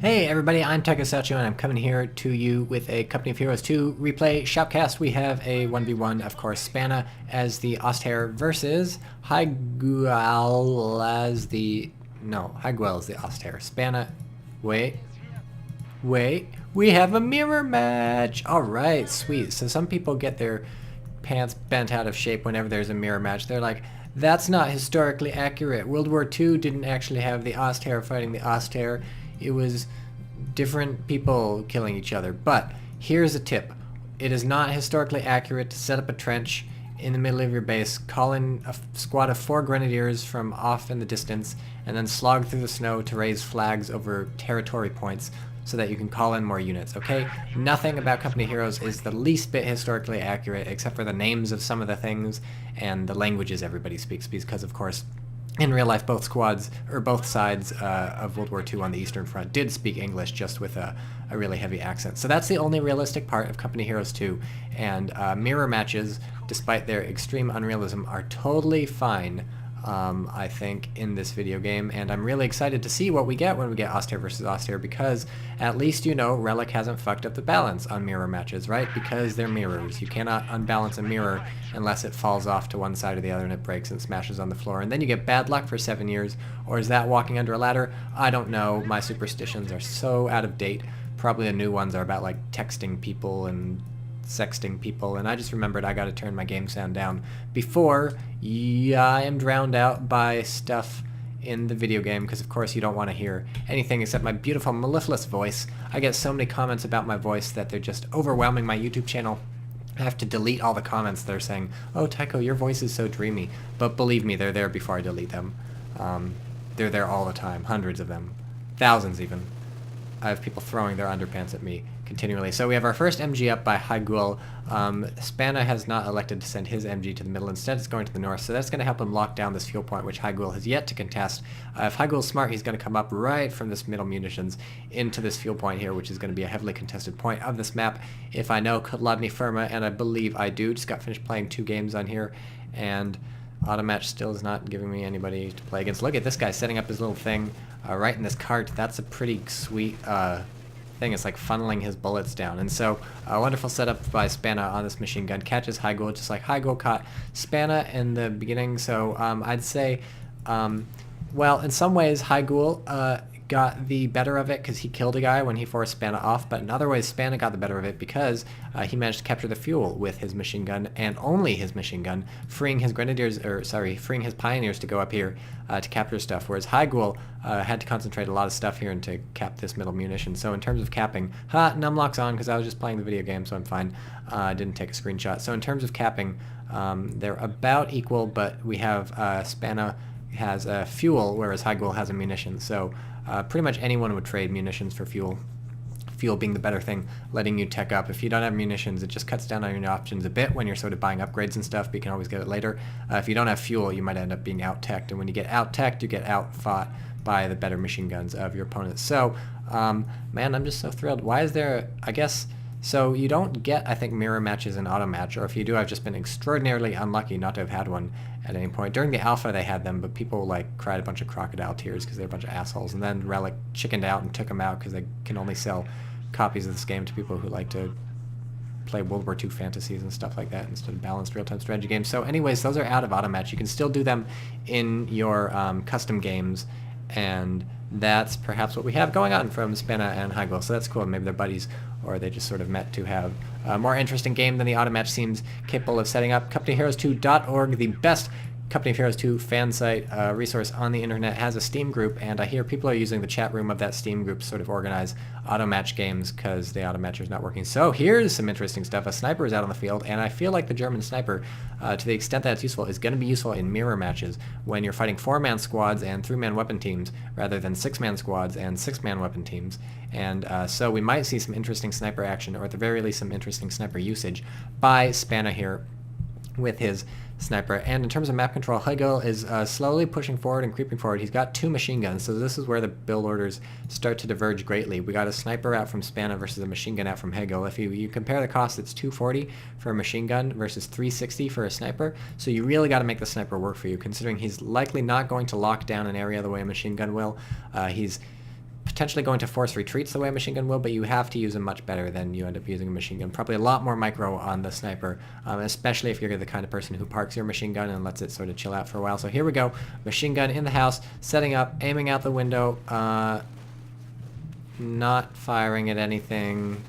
Hey everybody, I'm TychoCelchuuu and I'm coming here to you with a Company of Heroes 2 replay shoutcast. We have a 1v1, of course, Spanna as the Ostheer versus Hyguel as the... No, Hyguel is the Ostheer. Spanna... Wait, we have a mirror match! Alright, sweet. So some people get their pants bent out of shape whenever there's a mirror match. They're like, that's not historically accurate. World War II didn't actually have the Ostheer fighting the Ostheer. It was different people killing each other. But here's a tip. It is not historically accurate to set up a trench in the middle of your base, call in a squad of 4 grenadiers from off in the distance, and then slog through the snow to raise flags over territory points so that you can call in more units, okay? Nothing about Company Heroes is the least bit historically accurate except for the names of some of the things and the languages everybody speaks, because of course in real life, both squads, or both sides of World War II on the Eastern Front did speak English, just with a really heavy accent. So that's the only realistic part of Company Heroes 2, and mirror matches, despite their extreme unrealism, are totally fine, I think, in this video game, and I'm really excited to see what we get when we get Ostheer versus Ostheer, because at least you know Relic hasn't fucked up the balance on mirror matches, right? Because they're mirrors. You cannot unbalance a mirror unless it falls off to one side or the other and it breaks and smashes on the floor, and then you get bad luck for 7 years. Or is that walking under a ladder? I don't know. My superstitions are so out of date. Probably the new ones are about like texting people and sexting people, and I just remembered I gotta turn my game sound down before I am drowned out by stuff in the video game, because of course you don't want to hear anything except my beautiful mellifluous voice. I get so many comments about my voice that they're just overwhelming my YouTube channel. I have to delete all the comments that are saying, oh Tycho, your voice is so dreamy, but believe me, they're there before I delete them. They're there all the time, hundreds of them, thousands even. I have people throwing their underpants at me continually. So we have our first MG up by Hyguel. Spanna has not elected to send his MG to the middle. Instead, it's going to the north. So that's going to help him lock down this fuel point, which Hyguel has yet to contest. If Hyguel's smart, he's going to come up right from this middle munitions into this fuel point here, which is going to be a heavily contested point of this map. If I know Kladny Firma, and I believe I do, just got finished playing 2 games on here, and Automatch still is not giving me anybody to play against. Look at this guy setting up his little thing right in this cart. That's a pretty sweet thing. It's like funneling his bullets down. And so a wonderful setup by Spanna on this machine gun. Catches Hyguel just like Hyguel caught Spanna in the beginning. So I'd say, well, in some ways Hyguel got the better of it because he killed a guy when he forced Spanna off, but in other ways Spanna got the better of it because he managed to capture the fuel with his machine gun, and only his machine gun, freeing his freeing his pioneers to go up here to capture stuff, whereas Hyguel had to concentrate a lot of stuff here and to cap this middle munition. So in terms of capping, numlock's on because I was just playing the video game, so I'm fine. I didn't take a screenshot. So in terms of capping, they're about equal, but we have Spanna has fuel, whereas Hyguel has a munition. So pretty much anyone would trade munitions for fuel. Fuel being the better thing, letting you tech up. If you don't have munitions, it just cuts down on your options a bit when you're sort of buying upgrades and stuff, but you can always get it later. If you don't have fuel, you might end up being out-teched, and when you get out-teched, you get out-fought by the better machine guns of your opponents. So, man, I'm just so thrilled. Why is there, I guess, so you don't get, I think, mirror matches in auto match, or if you do, I've just been extraordinarily unlucky not to have had one at any point. During the alpha they had them, but people like cried a bunch of crocodile tears because they're a bunch of assholes, and then Relic chickened out and took them out because they can only sell copies of this game to people who like to play World War II fantasies and stuff like that instead of balanced real-time strategy games. So anyways, those are out of auto match. You can still do them in your custom games, and that's perhaps what we have going on from Spanna and Hyguel. So that's cool. Maybe they're buddies, or they just sort of met to have a more interesting game than the auto match seems capable of setting up. CompanyHeroes2.org, the best Company of Heroes 2 fan site resource on the internet, has a Steam group, and I hear people are using the chat room of that Steam group to sort of organize auto match games because the auto matcher is not working. So here's some interesting stuff. A sniper is out on the field, and I feel like the German sniper, to the extent that it's useful, is going to be useful in mirror matches when you're fighting 4-man squads and 3-man weapon teams rather than 6-man squads and 6-man weapon teams. And so we might see some interesting sniper action, or at the very least some interesting sniper usage by Spanna here with his sniper. And in terms of map control, Hyguel is slowly pushing forward and creeping forward. He's got 2 machine guns, so this is where the build orders start to diverge greatly. We got a sniper out from Spanna versus a machine gun out from Hyguel. If you compare the cost, it's $240 for a machine gun versus $360 for a sniper, so you really got to make the sniper work for you, considering he's likely not going to lock down an area the way a machine gun will. He's potentially going to force retreats the way a machine gun will, but you have to use them much better than you end up using a machine gun. Probably a lot more micro on the sniper, especially if you're the kind of person who parks your machine gun and lets it sort of chill out for a while. So here we go, machine gun in the house, setting up, aiming out the window, not firing at anything.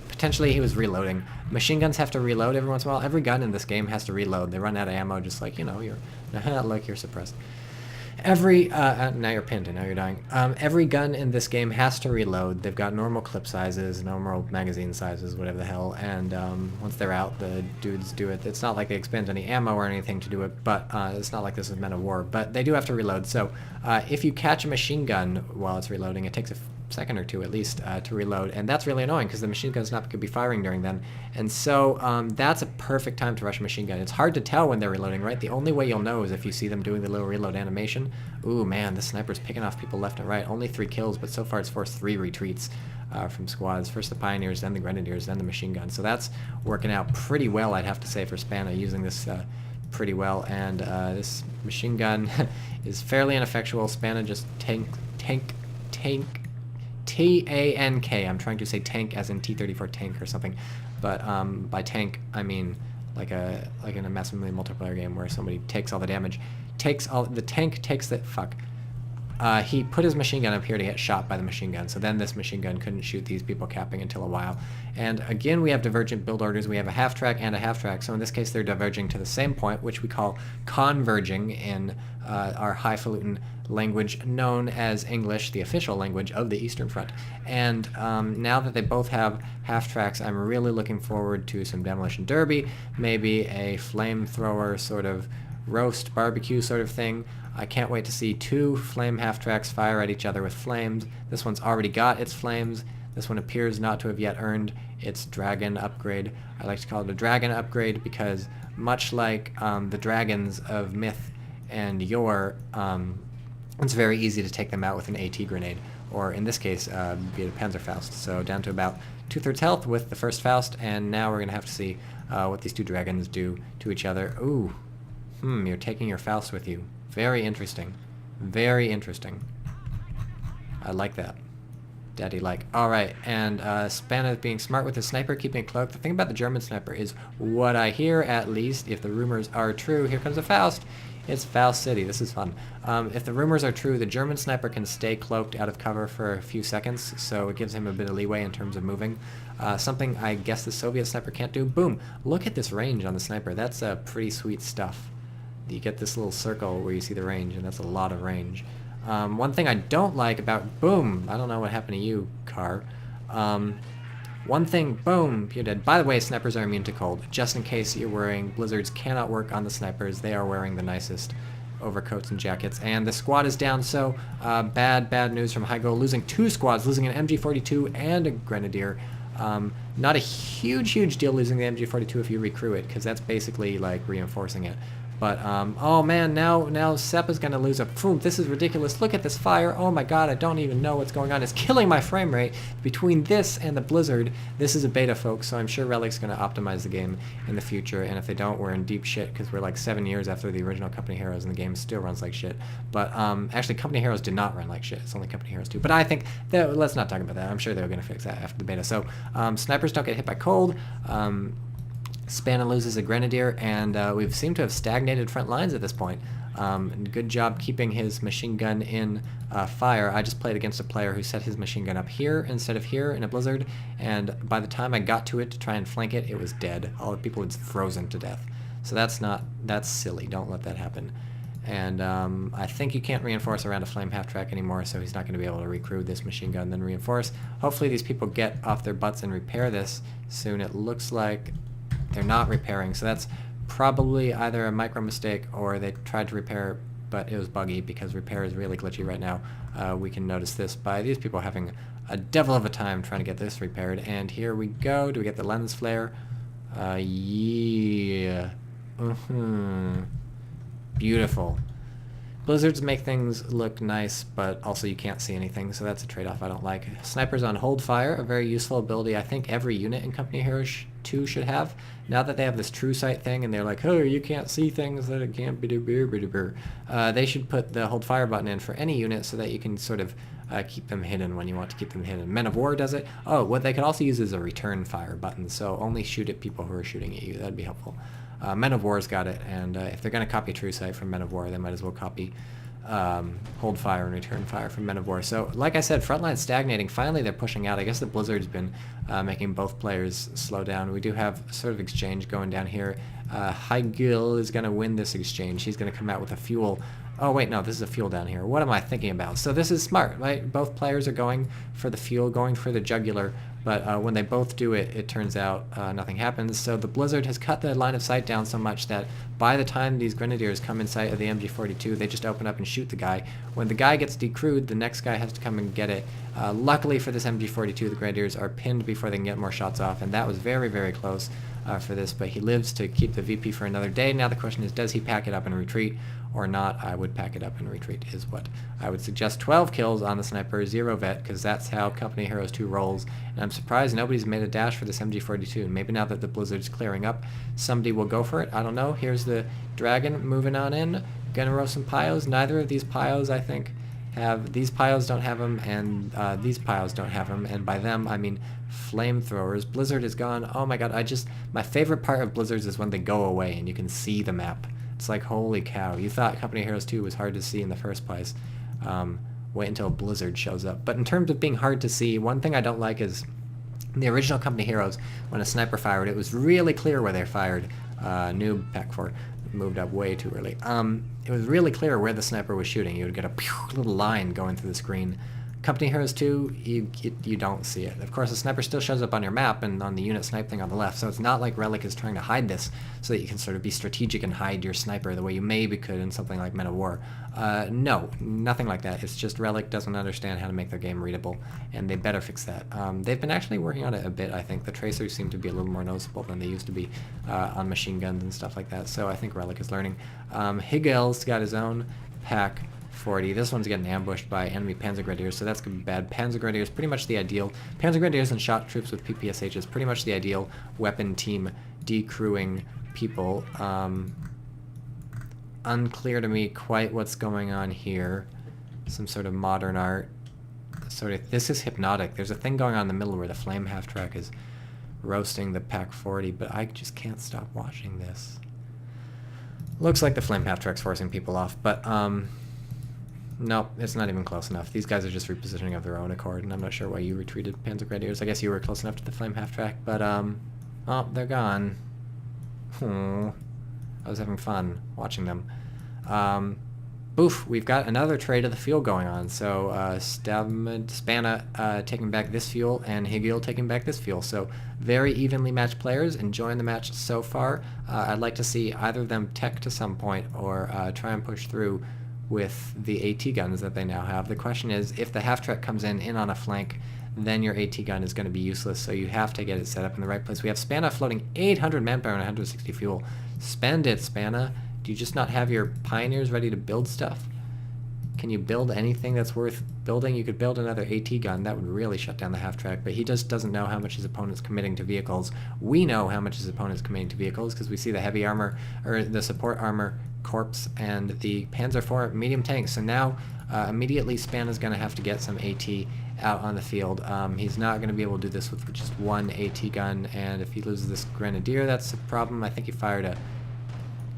Potentially he was reloading. Machine guns have to reload every once in a while. Every gun in this game has to reload. They run out of ammo just like, you know, you're, look, you're suppressed. Every, now you're pinned and now you're dying. Every gun in this game has to reload. They've got normal clip sizes, normal magazine sizes, whatever the hell, and once they're out, the dudes do it. It's not like they expend any ammo or anything to do it, but it's not like this is meant of war, but they do have to reload. So if you catch a machine gun while it's reloading, it takes a second or two at least to reload, and that's really annoying because the machine gun's not going to be firing during then, and so that's a perfect time to rush a machine gun. It's hard to tell when they're reloading, right? The only way you'll know is if you see them doing the little reload animation. Ooh man, the sniper's picking off people left and right. Only 3 kills, but so far it's forced 3 retreats from squads. First the Pioneers, then the Grenadiers, then the machine gun. So that's working out pretty well, I'd have to say, for Spana, using this pretty well, and this machine gun is fairly ineffectual. Spana just tank T-A-N-K. I'm trying to say tank as in T-34 tank or something, but by tank I mean like in a massively multiplayer game where somebody takes all the damage, the tank takes the fuck. He put his machine gun up here to get shot by the machine gun, so then this machine gun couldn't shoot these people capping until a while. And again, we have divergent build orders. We have a half track and a half track, so in this case they're diverging to the same point, which we call converging in our highfalutin language known as English, the official language of the Eastern Front. And now that they both have half tracks, I'm really looking forward to some demolition derby, maybe a flamethrower sort of roast barbecue sort of thing. I can't wait to see 2 flame half-tracks fire at each other with flames. This one's already got its flames. This one appears not to have yet earned its dragon upgrade. I like to call it a dragon upgrade because much like the dragons of myth and yore, it's very easy to take them out with an AT grenade, or in this case, be it a Panzerfaust. So down to about 2/3 health with the first Faust, and now we're going to have to see what these 2 dragons do to each other. Ooh, you're taking your Faust with you. Very interesting. Very interesting. I like that. Daddy like. Alright, and Spana being smart with his sniper, keeping it cloaked. The thing about the German sniper is what I hear, at least, if the rumors are true. Here comes a Faust. It's Faust City. This is fun. If the rumors are true, the German sniper can stay cloaked out of cover for a few seconds, so it gives him a bit of leeway in terms of moving. Something I guess the Soviet sniper can't do. Boom! Look at this range on the sniper. That's pretty sweet stuff. You get this little circle where you see the range, and that's a lot of range. One thing I don't like about... Boom! I don't know what happened to you, car. One thing... Boom! You're dead. By the way, snipers are immune to cold. Just in case you're worrying, blizzards cannot work on the snipers. They are wearing the nicest overcoats and jackets. And the squad is down, so bad news from High-Goal. Losing 2 squads, losing an MG42 and a Grenadier. Not a huge deal losing the MG42 if you recrew it, because that's basically like reinforcing it. But, oh man, now Seppa's gonna lose a... Phew, this is ridiculous. Look at this fire. Oh my god, I don't even know what's going on. It's killing my frame rate. Between this and the blizzard, this is a beta, folks, so I'm sure Relic's gonna optimize the game in the future, and if they don't, we're in deep shit, because we're like 7 years after the original Company Heroes, and the game still runs like shit. But, actually, Company Heroes did not run like shit. It's only Company Heroes 2. But I think... let's not talk about that. I'm sure they're gonna fix that after the beta. So, snipers don't get hit by cold. Spana loses a Grenadier, and we seem to have stagnated front lines at this point. Good job keeping his machine gun in fire. I just played against a player who set his machine gun up here instead of here in a blizzard, and by the time I got to it to try and flank it, it was dead. All the people had frozen to death. So that's silly. Don't let that happen. And I think you can't reinforce around a flame half-track anymore, so he's not going to be able to recrew this machine gun, then reinforce. Hopefully these people get off their butts and repair this soon. It looks like they're not repairing, so that's probably either a micro mistake or they tried to repair, but it was buggy because repair is really glitchy right now. We can notice this by these people having a devil of a time trying to get this repaired. And here we go. Do we get the lens flare? Yeah. Beautiful. Blizzards make things look nice, but also you can't see anything, so that's a trade-off I don't like. Snipers on hold fire, a very useful ability I think every unit in Company Heroes 2 should have. Now that they have this true sight thing and they're like, oh, you can't see things that it can't be, they should put the hold fire button in for any unit so that you can sort of keep them hidden when you want to keep them hidden. Men of War does it. Oh, what they could also use is a return fire button, so only shoot at people who are shooting at you. That'd be helpful. Men of War's got it, and if they're going to copy True Sight from Men of War, they might as well copy hold fire and return fire from Men of War. So like I said, frontline stagnating. Finally they're pushing out. I guess the Blizzard's been making both players slow down. We do have sort of exchange going down here. Hygil is going to win this exchange. He's going to come out with a fuel. Oh wait, no, this is a fuel down here. What am I thinking about? So this is smart, right? Both players are going for the fuel, going for the jugular, but when they both do it, it turns out nothing happens. So the Blizzard has cut the line of sight down so much that by the time these Grenadiers come in sight of the MG42, they just open up and shoot the guy. When the guy gets decrewed, the next guy has to come and get it. Luckily for this MG42, the Grenadiers are pinned before they can get more shots off, and that was very, very close for this, but he lives to keep the VP for another day. Now the question is, does he pack it up and retreat or not? I would pack it up and retreat is what I would suggest. 12 kills on the sniper, 0 vet, because that's how Company Heroes 2 rolls, and I'm surprised nobody's made a dash for this MG42. Maybe now that the Blizzard's clearing up, somebody will go for it. I don't know. Here's the Dragon moving on in. Gonna roast some piles. Neither of these piles, I think, have... These piles don't have them, and these piles don't have them, and by them, I mean flamethrowers. Blizzard is gone. Oh my god, my favorite part of Blizzards is when they go away and you can see the map. It's like, holy cow, you thought Company Heroes 2 was hard to see in the first place. Wait until Blizzard shows up. But in terms of being hard to see, one thing I don't like is in the original Company Heroes, when a sniper fired, it was really clear where they fired. Noob Pack 4 moved up way too early. It was really clear where the sniper was shooting. You would get a little line going through the screen. Company Heroes 2, you don't see it. Of course, the sniper still shows up on your map and on the unit snipe thing on the left, so it's not like Relic is trying to hide this so that you can sort of be strategic and hide your sniper the way you maybe could in something like Men of War. No, nothing like that. It's just Relic doesn't understand how to make their game readable, and they better fix that. They've been actually working on it a bit, I think. The tracers seem to be a little more noticeable than they used to be on machine guns and stuff like that, so I think Relic is learning. Higel's got his own pack 40. This one's getting ambushed by enemy Panzer Grenadiers, so that's going to be bad. Panzer Grenadiers pretty much the ideal. Panzer Grenadiers and shot troops with PPSH is pretty much the ideal weapon team decrewing people. Unclear to me quite what's going on here. Some sort of modern art. This is hypnotic. There's a thing going on in the middle where the flame half-track is roasting the Pack 40, but I just can't stop watching this. Looks like the flame half-track's forcing people off, but no, it's not even close enough. These guys are just repositioning of their own accord, and I'm not sure why you retreated, Panzer Grenadiers. I guess you were close enough to the flame half-track, but, oh, they're gone. I was having fun watching them. Boof, we've got another trade of the fuel going on. So, Spana taking back this fuel, and Higil taking back this fuel. So, very evenly matched players, enjoying the match so far. I'd like to see either of them tech to some point, or try and push through with the AT guns that they now have. The question is, if the half-track comes in on a flank, then your AT gun is going to be useless, so you have to get it set up in the right place. We have Spana floating 800 manpower and 160 fuel. Spend it, Spana. Do you just not have your Pioneers ready to build stuff? Can you build anything that's worth building? You could build another AT gun. That would really shut down the half-track, but he just doesn't know how much his opponent's committing to vehicles. We know how much his opponent's committing to vehicles because we see the heavy armor, or the support armor corpse, and the Panzer IV medium tanks. So now, immediately, Spana's going to have to get some AT out on the field. He's not going to be able to do this with just one AT gun, and if he loses this Grenadier, that's a problem. I think he fired a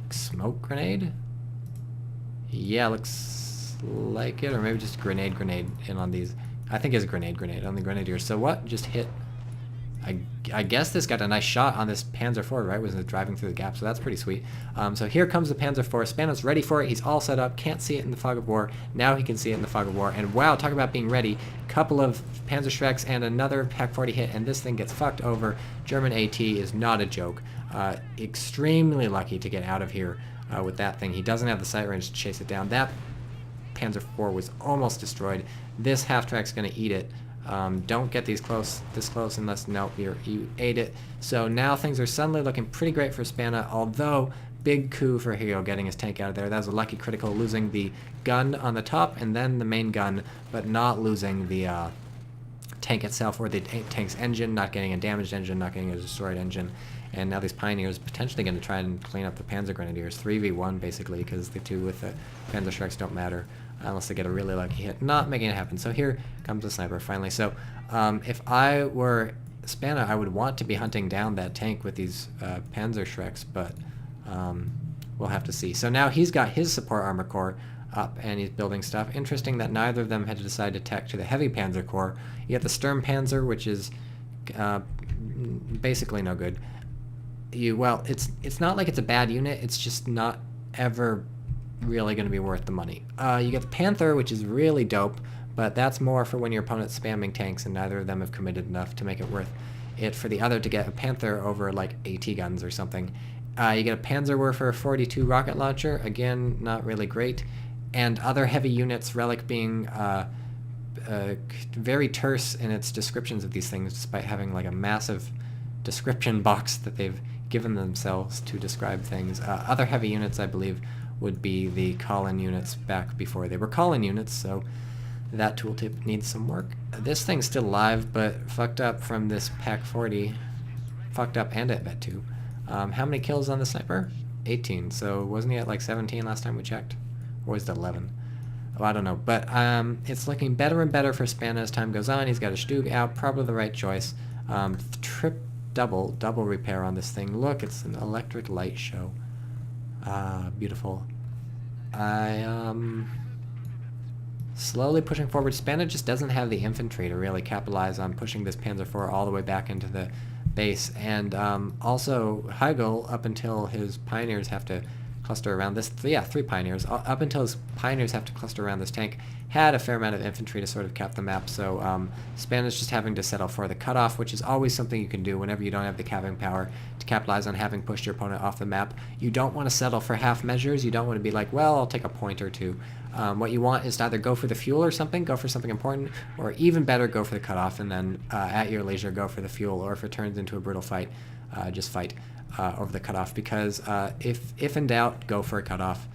smoke grenade? Yeah, looks like it, or maybe just grenade in on these. I think it's a grenade on the Grenadier. So what just hit? I guess this got a nice shot on this Panzer IV, right, was driving through the gap, so that's pretty sweet. So here comes the Panzer IV. Spano's ready for it. He's all set up. Can't see it in the fog of war. Now he can see it in the fog of war. And wow, talk about being ready. Couple of Panzer Schrecks and another Pack 40 hit, and this thing gets fucked over. German AT is not a joke. Extremely lucky to get out of here with that thing. He doesn't have the sight range to chase it down. That Panzer IV was almost destroyed. This half-track's going to eat it. Don't get this close unless, nope, you ate it. So now things are suddenly looking pretty great for Spana, although big coup for Hero getting his tank out of there. That was a lucky critical, losing the gun on the top and then the main gun, but not losing the tank itself or the tank's engine, not getting a damaged engine, not getting a destroyed engine. And now these Pioneers potentially going to try and clean up the Panzer Grenadiers. 3v1 basically, because the two with the Panzer Schrecks don't matter. unless they get a really lucky hit. Not making it happen. So here comes the sniper finally. So if I were Spana, I would want to be hunting down that tank with these Panzerschrecks, but we'll have to see. So now he's got his support armor core up and he's building stuff. Interesting that neither of them had to decide to tack to the heavy Panzer core. You got the Sturmpanzer, which is basically no good. Well, it's not like it's a bad unit, it's just not ever really going to be worth the money. You get the Panther, which is really dope, but that's more for when your opponent's spamming tanks and neither of them have committed enough to make it worth it for the other to get a Panther over like AT guns or something. You get a Panzerwerfer 42 rocket launcher, again, not really great, and other heavy units, Relic being very terse in its descriptions of these things, despite having like a massive description box that they've given themselves to describe things. Other heavy units, I believe, would be the call-in units back before they were call-in units, so that tooltip needs some work. This thing's still alive, but fucked up from this Pack 40. Fucked up and at vet 2. How many kills on the sniper? 18, so wasn't he at like 17 last time we checked? Or was it 11? Oh, I don't know, but it's looking better and better for Spana as time goes on. He's got a Stug out, probably the right choice. Double repair on this thing. Look, it's an electric light show. Beautiful. Slowly pushing forward. Spana just doesn't have the infantry to really capitalize on pushing this Panzer IV all the way back into the base, and also Heigl, up until his Pioneers have to cluster around this, 3 Pioneers, up until his Pioneers have to cluster around this tank, had a fair amount of infantry to sort of cap the map, so Spana's just having to settle for the cutoff, which is always something you can do whenever you don't have the capping power to capitalize on having pushed your opponent off the map. You don't want to settle for half measures, you don't want to be like, well, I'll take a point or two. What you want is to either go for the fuel or something, go for something important, or even better, go for the cutoff, and then at your leisure, go for the fuel, or if it turns into a brutal fight, just fight over the cutoff, because if in doubt, go for a cutoff.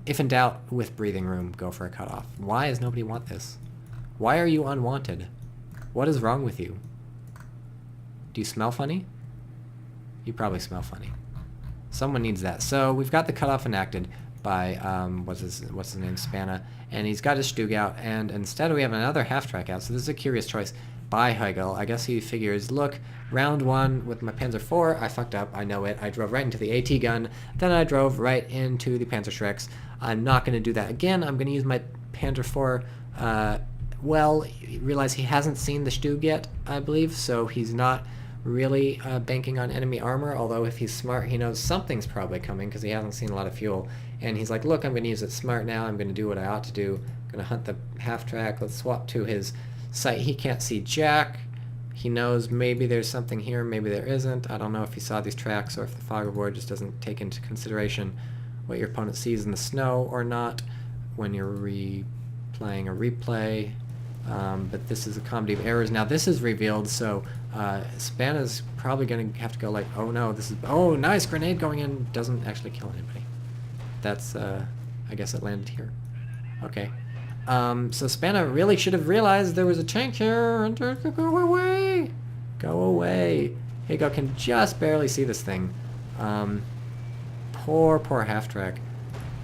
If in doubt, with breathing room, go for a cutoff. Why does nobody want this? Why are you unwanted? What is wrong with you? Do you smell funny? You probably smell funny. Someone needs that. So we've got the cutoff enacted by what's his name, Spana, and he's got his Stug out, and instead we have another half-track out, so this is a curious choice by Heigl. I guess he figures, look, round 1 with my Panzer IV, I fucked up, I know it, I drove right into the AT gun, then I drove right into the Panzerschrecks. I'm not going to do that again, I'm going to use my Panzer IV, well, realize he hasn't seen the Stug yet, I believe, so he's not really banking on enemy armor, although if he's smart, he knows something's probably coming because he hasn't seen a lot of fuel. And he's like, look, I'm going to use it smart now, I'm going to do what I ought to do, I'm going to hunt the half-track, let's swap to his sight. He can't see jack, he knows maybe there's something here, maybe there isn't. I don't know if he saw these tracks or if the fog of war just doesn't take into consideration what your opponent sees in the snow or not when you're replaying a replay. But this is a comedy of errors. Now this is revealed, so Spana's probably going to have to go like, oh no, this is, oh nice, grenade going in, doesn't actually kill anybody. That's, I guess it landed here. Okay. So Spana really should have realized there was a tank here, and go away! Go away! Heigl can just barely see this thing. Poor half-track.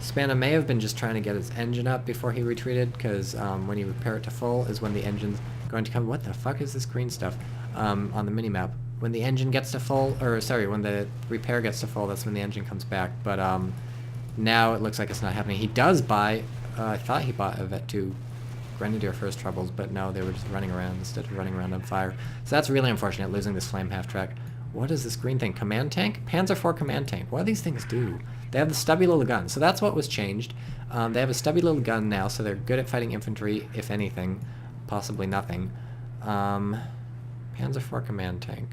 Spana may have been just trying to get his engine up before he retreated, because when you repair it to full is when the engine's going to come. What the fuck is this green stuff on the minimap? When the engine gets to full, or sorry, when the repair gets to full, that's when the engine comes back. But now it looks like it's not happening. He does buy, I thought he bought a Vet 2 Grenadier for his troubles, but no, they were just running around instead of running around on fire. So that's really unfortunate, losing this flame half-track. What is this green thing? Command tank? Panzer IV command tank. What do these things do? They have the stubby little gun. So that's what was changed. They have a stubby little gun now, so they're good at fighting infantry, if anything. Possibly nothing. Panzer IV command tank.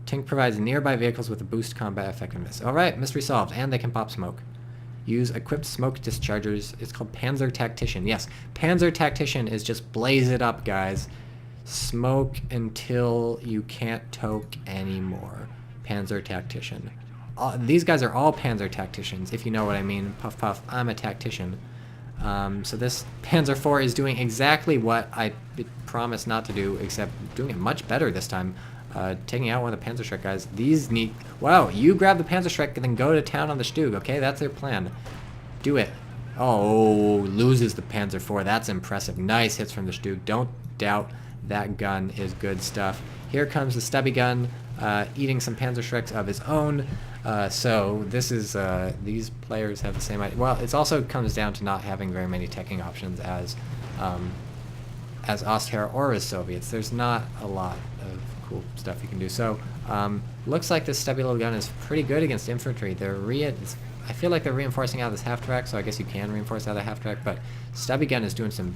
Tank provides nearby vehicles with a boost combat effectiveness. Alright, mystery solved. And they can pop smoke. Use equipped smoke dischargers. It's called Panzer Tactician. Yes, Panzer Tactician is just blaze it up, guys. Smoke until you can't toke anymore. Panzer Tactician. These guys are all Panzer Tacticians, if you know what I mean. Puff puff, I'm a tactician. So this Panzer IV is doing exactly what I promised not to do, except doing it much better this time. Taking out one of the Panzerschreck guys. These need... Wow, you grab the Panzerschreck and then go to town on the Stug, okay? That's their plan. Do it. Oh, loses the Panzer IV. That's impressive. Nice hits from the Stug. Don't doubt that gun is good stuff. Here comes the stubby gun, eating some Panzerschrecks of his own. So this is, these players have the same idea. Well, it also comes down to not having very many teching options as Ostheer or as Soviets. There's not a lot of cool stuff you can do. So looks like this stubby little gun is pretty good against infantry. I feel like they're reinforcing out of this half-track, so I guess you can reinforce out of the half-track, but stubby gun is doing some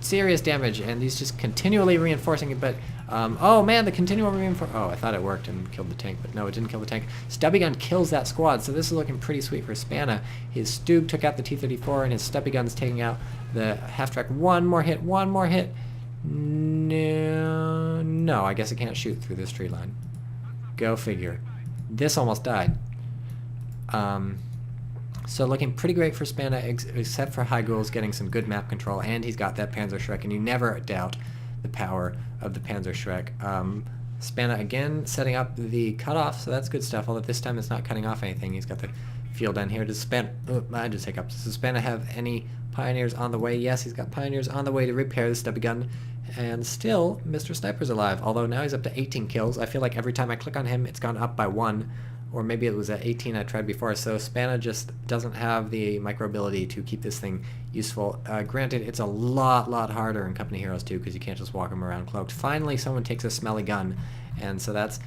serious damage, and he's just continually reinforcing it, but oh man, the continual reinforce. Oh, I thought it worked and killed the tank, but no, it didn't kill the tank. Stubby gun kills that squad, so this is looking pretty sweet for Spana. His Stug took out the T-34, and his stubby gun's taking out the half-track. One more hit. No, I guess it can't shoot through this tree line. Go figure. This almost died. So looking pretty great for Spana, except for Hygul's getting some good map control, and he's got that Panzerschreck, and you never doubt the power of the Panzerschreck. Spana again setting up the cutoff, so that's good stuff, although this time it's not cutting off anything. He's got the field down here. Does Spana... Oh, I just hiccups. Does Spana have any pioneers on the way? Yes, he's got pioneers on the way to repair the stubby gun, and still Mr. Sniper's alive, although now he's up to 18 kills. I feel like every time I click on him, it's gone up by 1. Or maybe it was at 18 I tried before, so Spana just doesn't have the micro-ability to keep this thing useful. Granted, it's a lot harder in Company Heroes 2, because you can't just walk them around cloaked. Finally, someone takes a smelly gun, and so that's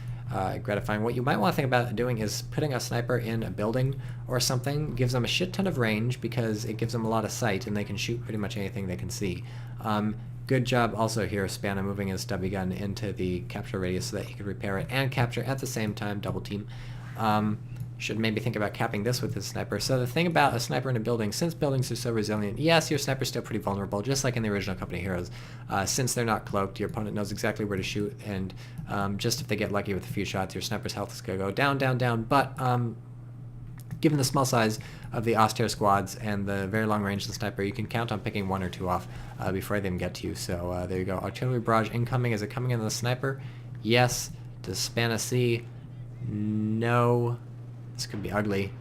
gratifying. What you might want to think about doing is putting a sniper in a building or something. Gives them a shit ton of range, because it gives them a lot of sight, and they can shoot pretty much anything they can see. Good job also here, Spana moving his stubby gun into the capture radius so that he could repair it and capture at the same time, double team. Should maybe think about capping this with his sniper. So the thing about a sniper in a building, since buildings are so resilient, yes, your sniper's still pretty vulnerable, just like in the original Company Heroes. Since they're not cloaked, your opponent knows exactly where to shoot, and just if they get lucky with a few shots, your sniper's health is going to go down. But given the small size of the Ostheer squads and the very long range of the sniper, you can count on picking 1 or 2 off before they even get to you. So there you go. Artillery barrage incoming. Is it coming in the sniper? Yes. Does Spana see? No. This could be ugly.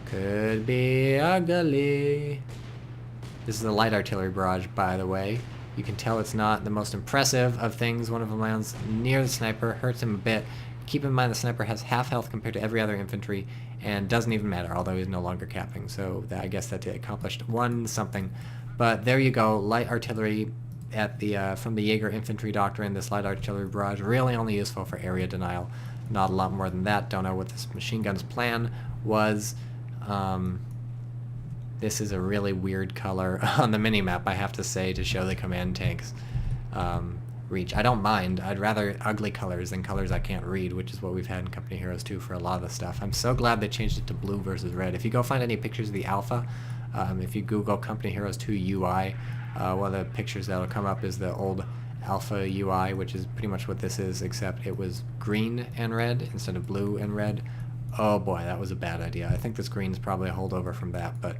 Could be ugly. This is a light artillery barrage, by the way. You can tell it's not the most impressive of things. One of them lands near the sniper, hurts him a bit. Keep in mind the sniper has half health compared to every other infantry, and doesn't even matter, although he's no longer capping. So I guess that accomplished one something. But there you go, light artillery at the from the Jaeger infantry doctrine. This light artillery barrage really only useful for area denial. Not a lot more than that. Don't know what this machine gun's plan was. This is a really weird color on the minimap, I have to say, to show the command tank's reach. I don't mind. I'd rather ugly colors than colors I can't read, which is what we've had in Company Heroes 2 for a lot of the stuff. I'm so glad they changed it to blue versus red. If you go find any pictures of the alpha, if you Google Company Heroes 2 UI, one of the pictures that'll come up is the old Alpha UI, which is pretty much what this is, except it was green and red instead of blue and red. Oh boy, that was a bad idea. I think this green's probably a holdover from that, but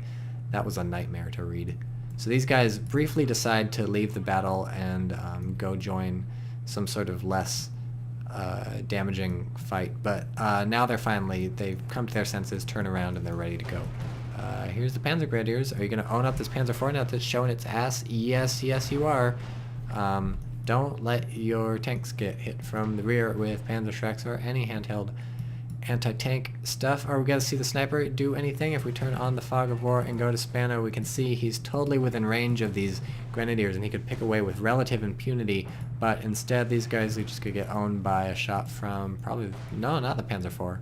that was a nightmare to read. So these guys briefly decide to leave the battle and go join some sort of less damaging fight, but now they've come to their senses, turn around, and they're ready to go. Here's the Panzer Grenadiers. Are you going to own up this Panzer IV now that's showing its ass? Yes, you are. Don't let your tanks get hit from the rear with Panzerschrecks or any handheld anti-tank stuff. Are we going to see the sniper do anything? If we turn on the Fog of War and go to Spana, we can see he's totally within range of these Grenadiers, and he could pick away with relative impunity, but instead these guys are just going to get owned by a shot from probably... No, not the Panzer IV.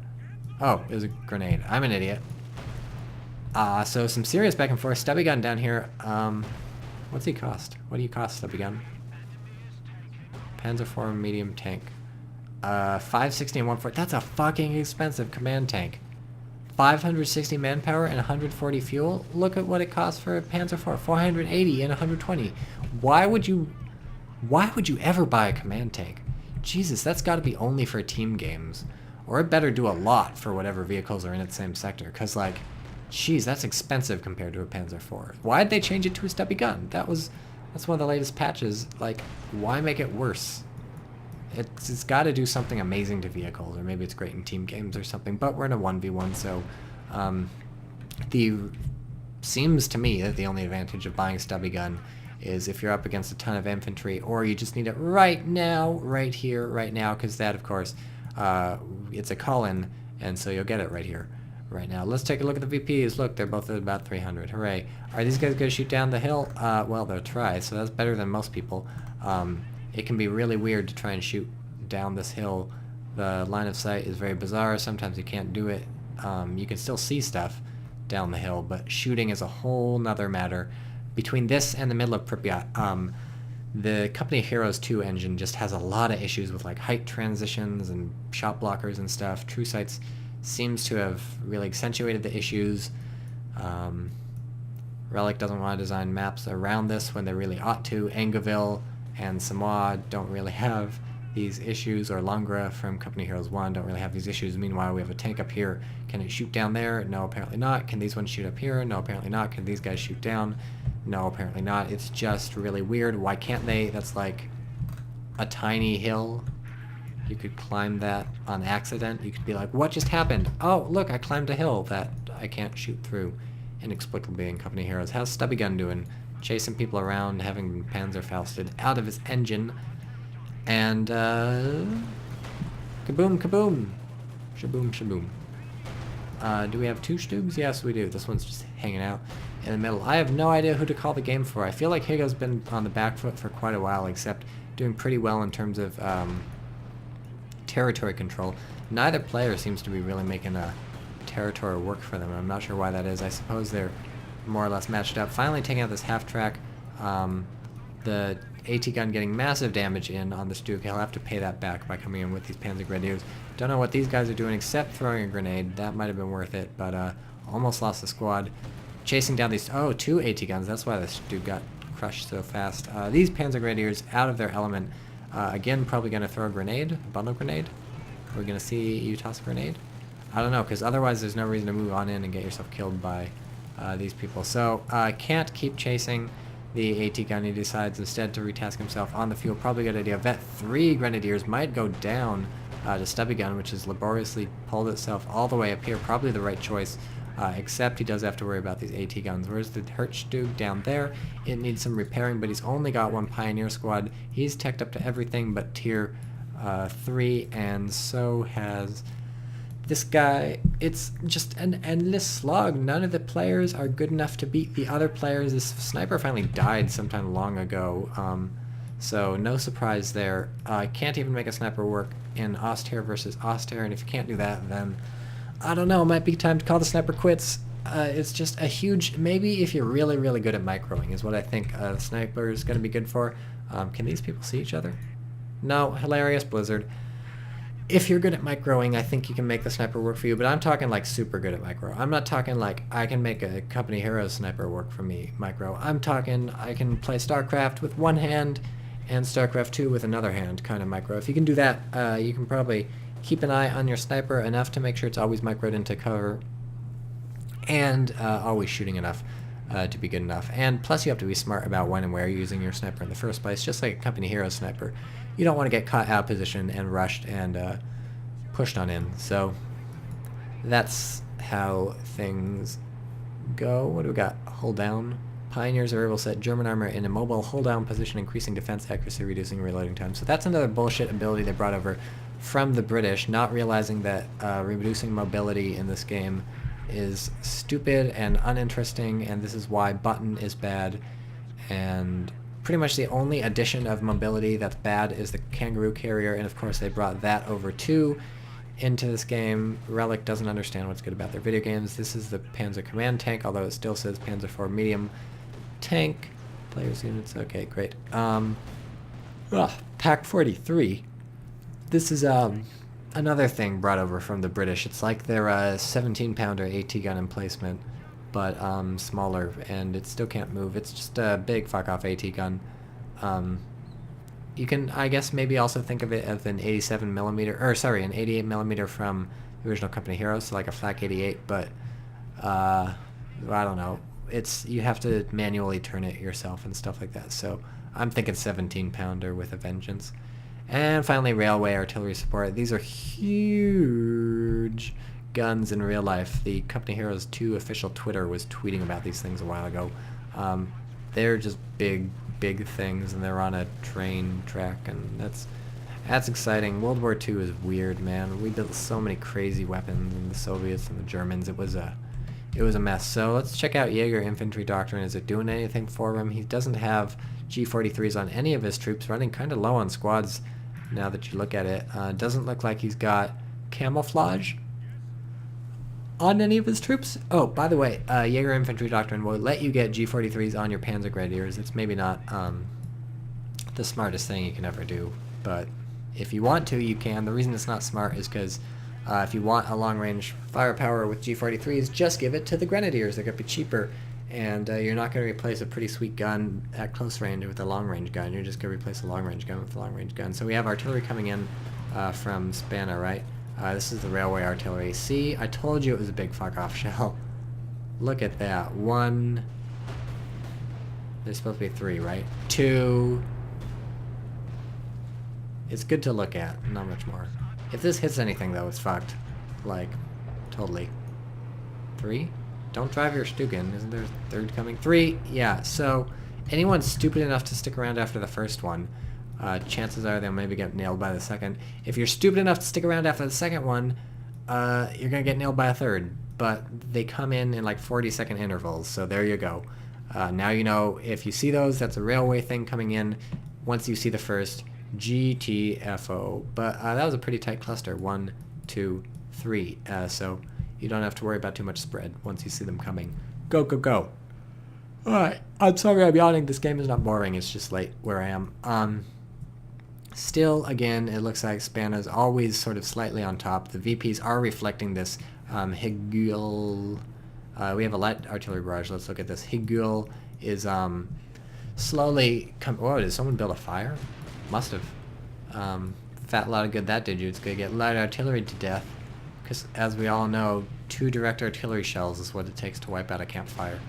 Oh, it was a grenade. I'm an idiot. So some serious back and forth. Stubby gun down here. What's he cost? What do you cost, Stubby gun? Panzer IV medium tank. 560 and 140. That's a fucking expensive command tank. 560 manpower and 140 fuel. Look at what it costs for a Panzer IV. 480 and 120. Why would you ever buy a command tank? Jesus, that's got to be only for team games, or it better do a lot for whatever vehicles are in its same sector. Cause like, jeez, that's expensive compared to a Panzer IV. Why'd they change it to a stubby gun? That's one of the latest patches. Like, why make it worse? It's got to do something amazing to vehicles, or maybe it's great in team games or something, but we're in a 1v1, so the seems to me that the only advantage of buying a stubby gun is if you're up against a ton of infantry, or you just need it right now, right here, right now, because that, of course, it's a call-in, and so you'll get it right here, right now. Let's take a look at the VPs. Look, they're both at about 300. Hooray. Are these guys going to shoot down the hill? Well, they'll try, so that's better than most people. It can be really weird to try and shoot down this hill. The line of sight is very bizarre. Sometimes you can't do it. You can still see stuff down the hill, but shooting is a whole nother matter. Between this and the middle of Pripyat, the Company of Heroes 2 engine just has a lot of issues with like height transitions and shot blockers and stuff. True Sights seems to have really accentuated the issues. Relic doesn't want to design maps around this when they really ought to. Angeville and Samoa don't really have these issues, or Langra from Company Heroes 1 don't really have these issues. Meanwhile, we have a tank up here. Can it shoot down there? No, apparently not. Can these ones shoot up here? No, apparently not. Can these guys shoot down? No, apparently not. It's just really weird. Why can't they? That's like a tiny hill. You could climb that on accident. You could be like, what just happened? Oh, look, I climbed a hill that I can't shoot through. Inexplicably in Company Heroes. How's Stubby Gun doing? Chasing people around, having Panzerfausted out of his engine. And, kaboom, kaboom. Shaboom, shaboom. Do we have two Stubs? Yes, we do. This one's just hanging out in the middle. I have no idea who to call the game for. I feel like Higo's been on the back foot for quite a while, except doing pretty well in terms of territory control. Neither player seems to be really making a territory work for them. I'm not sure why that is. I suppose they're more or less matched up. Finally taking out this half-track. The AT gun getting massive damage in on the Duke. He'll have to pay that back by coming in with these Panzer Grenadiers. Don't know what these guys are doing except throwing a grenade. That might have been worth it, but almost lost the squad. Chasing down these... Oh, two AT guns. That's why this dude got crushed so fast. These Panzer Grenadiers out of their element. Again, probably going to throw a grenade. A bundle grenade. Are we going to see you toss a grenade? I don't know, because otherwise there's no reason to move on in and get yourself killed by these people. So, can't keep chasing the AT gun. He decides instead to retask himself on the field. Probably a good idea. Vet 3 Grenadiers might go down to Stubby Gun, which has laboriously pulled itself all the way up here. Probably the right choice, except he does have to worry about these AT guns. Where's the Hertzstug? Down there. It needs some repairing, but he's only got one Pioneer squad. He's teched up to everything but tier 3, and so has... this guy. It's just an endless slog. None of the players are good enough to beat the other players. This sniper finally died sometime long ago, so no surprise there. Can't even make a sniper work in Ostheer versus Ostheer, and if you can't do that, then I don't know, it might be time to call the sniper quits. It's just a huge... maybe if you're really, really good at microing is what I think a sniper is going to be good for. Can these people see each other? No, hilarious Blizzard. If you're good at microing, I think you can make the sniper work for you, but I'm talking like super good at micro. I'm not talking like I can make a Company Heroes sniper work for me micro. I'm talking I can play StarCraft with one hand and StarCraft 2 with another hand kind of micro. If you can do that, you can probably keep an eye on your sniper enough to make sure it's always microed into cover and always shooting enough to be good enough. And plus you have to be smart about when and where you're using your sniper in the first place, just like a Company Heroes sniper. You don't want to get caught out of position and rushed and pushed on in. So that's how things go. What do we got? Hold down. Pioneers are able to set German armor in a mobile hold down position, increasing defense accuracy, reducing reloading time. So that's another bullshit ability they brought over from the British, not realizing that reducing mobility in this game is stupid and uninteresting, and this is why button is bad. And pretty much the only addition of mobility that's bad is the Kangaroo Carrier, and of course they brought that over too into this game. Relic doesn't understand what's good about their video games. This is the Panzer Command Tank, although it still says Panzer IV Medium Tank. Players units, okay, great. Pack 43. This is another thing brought over from the British. It's like their 17-pounder AT gun emplacement, but smaller, and it still can't move. It's just a big fuck-off AT gun. You can, I guess, maybe also think of it as an 87mm, or sorry, an 88mm from the original Company Heroes, so like a Flak 88, but I don't know. It's, you have to manually turn it yourself and stuff like that, so I'm thinking 17-pounder with a vengeance. And finally, railway artillery support. These are huge guns in real life. The Company Heroes 2 official Twitter was tweeting about these things a while ago. They're just big things, and they're on a train track, and that's exciting. World War II is weird, man. We built so many crazy weapons, and the Soviets and the Germans. It was a mess. So let's check out Jaeger Infantry Doctrine. Is it doing anything for him? He doesn't have G43s on any of his troops, running kind of low on squads now that you look at it. Doesn't look like he's got camouflage on any of his troops. Oh, by the way, Jaeger Infantry Doctrine will let you get G43s on your Panzer Grenadiers. It's maybe not the smartest thing you can ever do, but if you want to, you can. The reason it's not smart is because if you want a long-range firepower with G43s, just give it to the Grenadiers. They're going to be cheaper, and you're not going to replace a pretty sweet gun at close range with a long-range gun. You're just going to replace a long-range gun with a long-range gun. So we have artillery coming in from Spana, right? This is the railway artillery. See, I told you it was a big fuck-off shell. Look at that. 1. There's supposed to be 3, right? 2. It's good to look at, not much more. If this hits anything, though, it's fucked. Like, totally. 3? Don't drive your Stugan. Isn't there a third coming? 3! Yeah, so anyone stupid enough to stick around after the first one, chances are they'll maybe get nailed by the second. If you're stupid enough to stick around after the second one, you're going to get nailed by a third. But they come in like 40-second intervals, so there you go. Now you know if you see those, that's a railway thing coming in. Once you see the first, GTFO. But that was a pretty tight cluster. 1, 2, 3. So you don't have to worry about too much spread once you see them coming. Go, go, go. Alright, I'm sorry I'm yawning. This game is not boring. It's just late where I am. Still, again, it looks like Spana's always sort of slightly on top. The VPs are reflecting this. Higul... we have a light artillery barrage. Let's look at this. Higul is slowly... Whoa, did someone build a fire? Must have. Fat lot of good that did you. It's going to get light artillery to death. Because, as we all know, 2 direct artillery shells is what it takes to wipe out a campfire.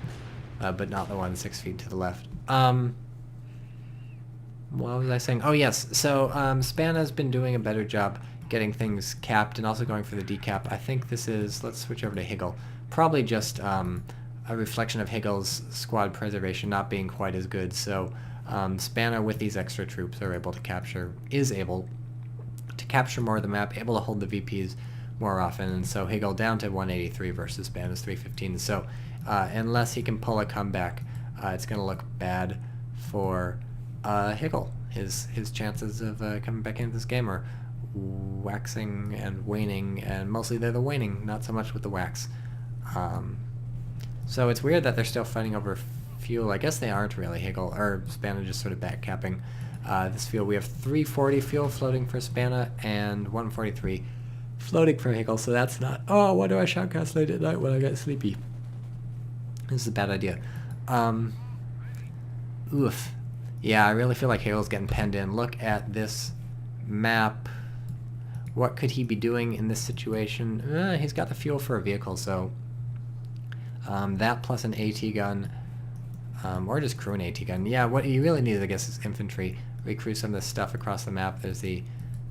But not the one 6 feet to the left. What was I saying? Oh, yes. So, Spana's been doing a better job getting things capped and also going for the decap. I think this is... Let's switch over to Higel. Probably just a reflection of Higel's squad preservation not being quite as good. So, Spana, with these extra troops, is able to capture more of the map, able to hold the VPs more often. And so, Higel down to 183 versus Spana's 315. So, unless he can pull a comeback, it's going to look bad for... Higel. His chances of coming back into this game are waxing and waning, and mostly they're the waning, not so much with the wax. So it's weird that they're still fighting over fuel. I guess they aren't really. Higel or Spana just sort of backcapping this fuel. We have 340 fuel floating for Spana and 143 floating for Higel, so that's not... Oh, why do I shoutcast late at night when I get sleepy? This is a bad idea. Oof. Yeah, I really feel like Higel's getting penned in. Look at this map. What could he be doing in this situation? He's got the fuel for a vehicle, so... that plus an AT gun, or just crew an AT gun. Yeah, what you really need, I guess, is infantry. Recrew some of this stuff across the map. There's this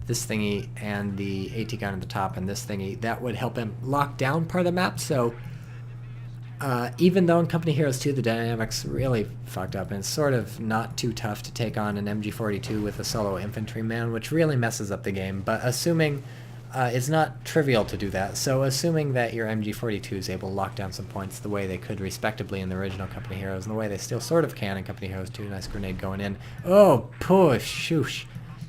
thingy and the AT gun at the top and this thingy. That would help him lock down part of the map, so... even though in Company Heroes 2 the dynamics really fucked up and it's sort of not too tough to take on an MG42 with a solo infantryman, which really messes up the game, but assuming it's not trivial to do that, so assuming that your MG42 is able to lock down some points the way they could respectably in the original Company Heroes and the way they still sort of can in Company Heroes 2, nice grenade going in. Oh, push, shoosh.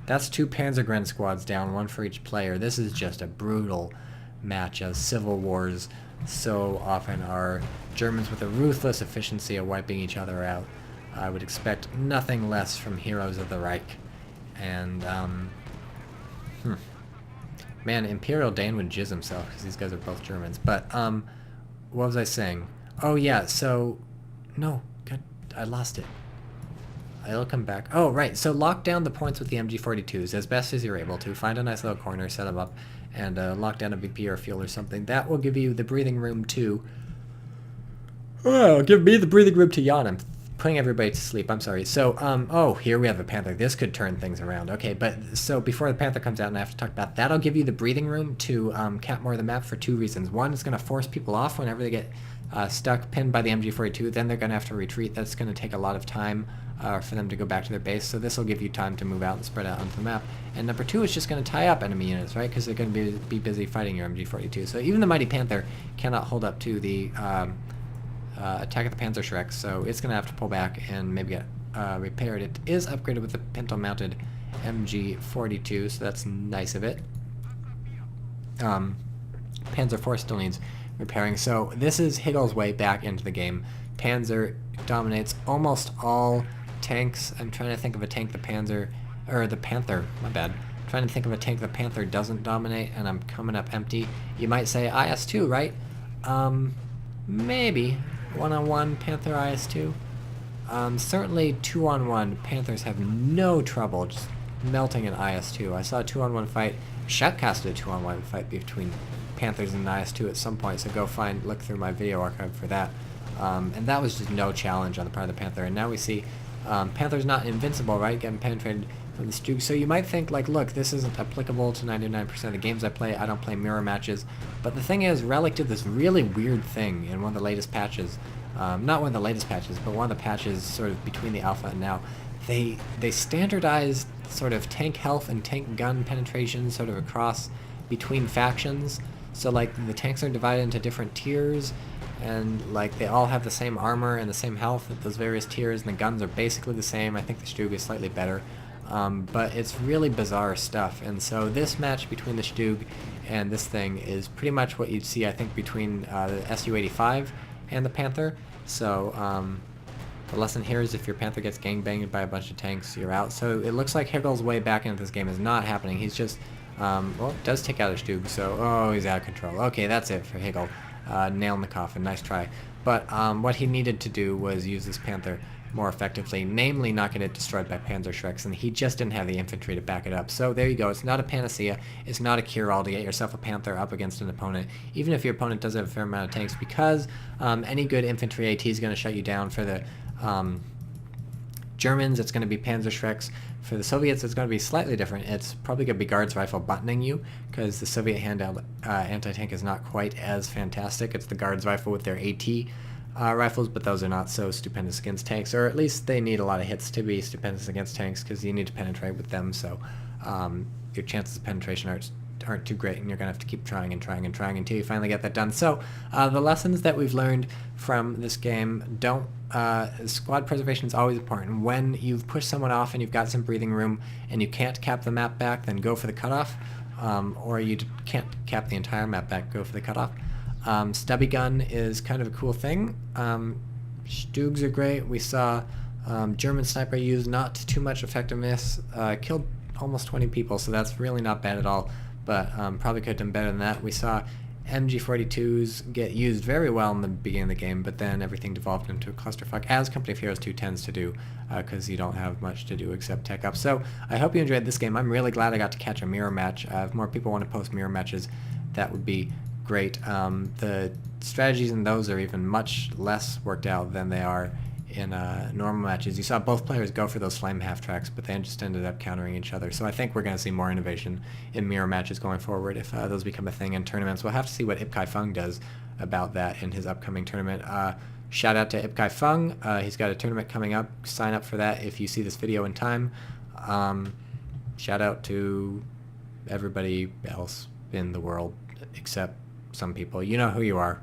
That's 2 Panzergren squads down, 1 for each player. This is just a brutal match as civil wars so often are. Germans with a ruthless efficiency of wiping each other out. I would expect nothing less from Heroes of the Reich. And, man, Imperial Dane would jizz himself because these guys are both Germans. But, what was I saying? Oh, yeah, so... No, God, I lost it. It'll come back. Oh, right, so lock down the points with the MG42s as best as you're able to. Find a nice little corner, set them up, and lock down a VP or fuel or something. That will give you the breathing room to... Oh, give me the breathing room to yawn. I'm putting everybody to sleep. I'm sorry. So, oh, here we have a Panther. This could turn things around. Okay, but so before the Panther comes out, and I have to talk about that'll give you the breathing room to cap more of the map for two reasons. One, it's going to force people off whenever they get stuck, pinned by the MG42. Then they're going to have to retreat. That's going to take a lot of time for them to go back to their base. So this will give you time to move out and spread out onto the map. And number two, it's just going to tie up enemy units, right? Because they're going to be busy fighting your MG42. So even the Mighty Panther cannot hold up to the attack of the Panzer Shrek, so it's going to have to pull back and maybe get repaired. It is upgraded with the pintle-mounted MG42, so that's nice of it. Panzer IV still needs repairing, so this is Higgle's way back into the game. Panzer dominates almost all tanks. I'm trying to think of a tank the Panther, my bad. I'm trying to think of a tank the Panther doesn't dominate, and I'm coming up empty. You might say IS-2, right? Maybe. 1-on-1 Panther IS-2. Certainly 2-on-1 Panthers have no trouble just melting an IS-2. I saw a 2-on-1 fight, shoutcasted a 2-on-1 fight between Panthers and IS-2 at some point, so go look through my video archive for that. And that was just no challenge on the part of the Panther. And now we see Panther's not invincible, right? Getting penetrated from the Stug. So you might think, like, look, this isn't applicable to 99% of the games I play. I don't play mirror matches. But the thing is, Relic did this really weird thing in one of the latest patches. Not one of the latest patches, but one of the patches sort of between the alpha and now. They standardized sort of tank health and tank gun penetration sort of across between factions. So, like, the tanks are divided into different tiers, and, like, they all have the same armor and the same health at those various tiers, and the guns are basically the same. I think the Stug is slightly better. But it's really bizarre stuff, and so this match between the Stug and this thing is pretty much what you'd see, I think, between the Su-85 and the Panther. So the lesson here is if your Panther gets gangbanged by a bunch of tanks, you're out. So it looks like Higgle's way back into this game is not happening. He's just, well, it does take out a Stug, so, oh, he's out of control. Okay, that's it for Higgle. Nail in the coffin, nice try. But what he needed to do was use this Panther more effectively, namely not get it destroyed by Panzer Shreks, and he just didn't have the infantry to back it up. So there you go. It's not a panacea. It's not a cure-all to get yourself a Panther up against an opponent, even if your opponent does have a fair amount of tanks, because any good infantry AT is going to shut you down. For the Germans, it's going to be Panzer Shreks. For the Soviets, it's going to be slightly different. It's probably going to be Guards Rifle buttoning you, because the Soviet handheld anti-tank is not quite as fantastic. It's the Guards Rifle with their AT rifles, but those are not so stupendous against tanks, or at least they need a lot of hits to be stupendous against tanks, because you need to penetrate with them, so your chances of penetration aren't too great, and you're going to have to keep trying and trying and trying until you finally get that done. So the lessons that we've learned from this game: squad preservation is always important. When you've pushed someone off and you've got some breathing room and you can't cap the map back, then go for the cutoff, or you can't cap the entire map back, go for the cutoff. Stubby gun is kind of a cool thing. Stugs are great. We saw German sniper use not too much effectiveness, killed almost 20 people, so that's really not bad at all, but probably could have done better than that. We saw MG42s get used very well in the beginning of the game, but then everything devolved into a clusterfuck, as Company of Heroes 2 tends to do, because you don't have much to do except tech up. So I hope you enjoyed this game. I'm really glad I got to catch a mirror match. If more people want to post mirror matches, that would be great. The strategies in those are even much less worked out than they are in normal matches. You saw both players go for those flame half tracks, but they just ended up countering each other. So I think we're going to see more innovation in mirror matches going forward if those become a thing in tournaments. We'll have to see what Ipkai Fung does about that in his upcoming tournament. Shout out to Ipkai Fung. He's got a tournament coming up. Sign up for that if you see this video in time. Shout out to everybody else in the world except some people. You know who you are.